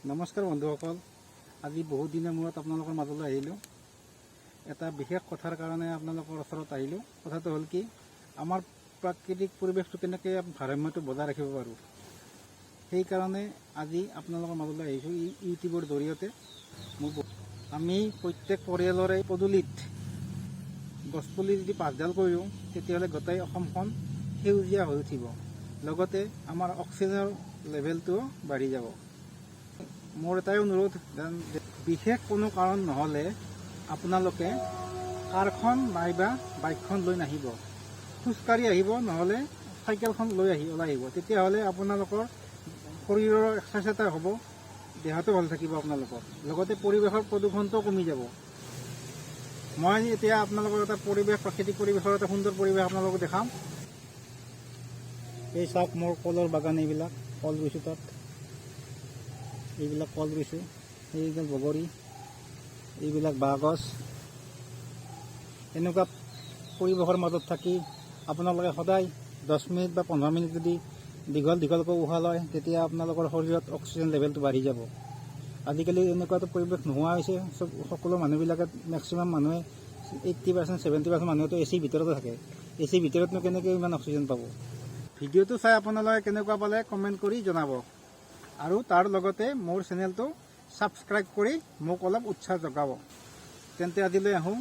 নমস্কাৰ বন্ধুসকল, আজি বহুত দিনৰ মূৰত আপোনালোকৰ মাজলৈ আহিলোঁ। এটা বিশেষ কথাৰ কাৰণে আপোনালোকৰ ওচৰত আহিলোঁ। কথাটো হ'ল কি, আমাৰ প্ৰাকৃতিক পৰিৱেশটো কেনেকৈ ভাৰসাম্যটো বজাই ৰাখিব পাৰোঁ, সেইকাৰণে আজি আপোনালোকৰ মাজলৈ আহিছোঁ। ইউটিউবৰ জৰিয়তে আমি প্ৰত্যেক পৰিয়ালৰে পদূলিত গছপুলি যদি 5ডাল কৰি দিওঁ, তেতিয়াহ'লে গোটেই অসমখন সেউজীয়া হৈ উঠিব। লগতে আমাৰ অক্সিজেনৰ লেভেলটো বাঢ়ি যাব। মোৰ এটাই অনুৰোধ, বিশেষ কোনো কাৰণ নহ'লে আপোনালোকে কাৰখন নাইবা বাইকখন লৈ নাহিব, খোজকাঢ়ি আহিব, নহ'লে চাইকেলখন লৈ ওলাই আহিব। তেতিয়াহ'লে আপোনালোকৰ শৰীৰৰ এক্সাৰচাইজ এটা হ'ব, দেহাটো ভাল থাকিব আপোনালোকৰ, লগতে পৰিৱেশৰ প্ৰদূষণটো কমি যাব। মই এতিয়া আপোনালোকৰ এটা পৰিৱেশ, প্ৰাকৃতিক পৰিৱেশৰ এটা সুন্দৰ পৰিৱেশ আপোনালোকক দেখাম। এই চাওক, মোৰ কলৰ বাগান, এইবিলাক কল ৰুইছোঁ, তাত এইবিলাক কল ৰুইছোঁ, এইবিলাক বগৰী, এইবিলাক বাঁহগছ। এনেকুৱা পৰিৱেশৰ মাজত থাকি আপোনালোকে সদায় 10 মিনিট বা 15 মিনিট যদি দীঘলকৈ উশাহ লয়, তেতিয়া আপোনালোকৰ শৰীৰত অক্সিজেন লেভেলটো বাঢ়ি যাব। আজিকালি এনেকুৱা এটা পৰিৱেশ নোহোৱা হৈছে। সকলো মানুহবিলাকে, মেক্সিমাম মানুহে 80%, 70% মানুহেতো এচিৰ ভিতৰতে থাকে। এচিৰ ভিতৰতনো কেনেকৈ ইমান অক্সিজেন পাব? ভিডিঅ'টো চাই আপোনালোকে কেনেকুৱা পালে কমেণ্ট কৰি জনাব, আৰু তাৰ লগতে মোৰ চেনেলটো ছাবস্ক্ৰাইব কৰি মোক অলপ উৎসাহ যোগাব। তেন্তে আজিলৈ আহোঁ।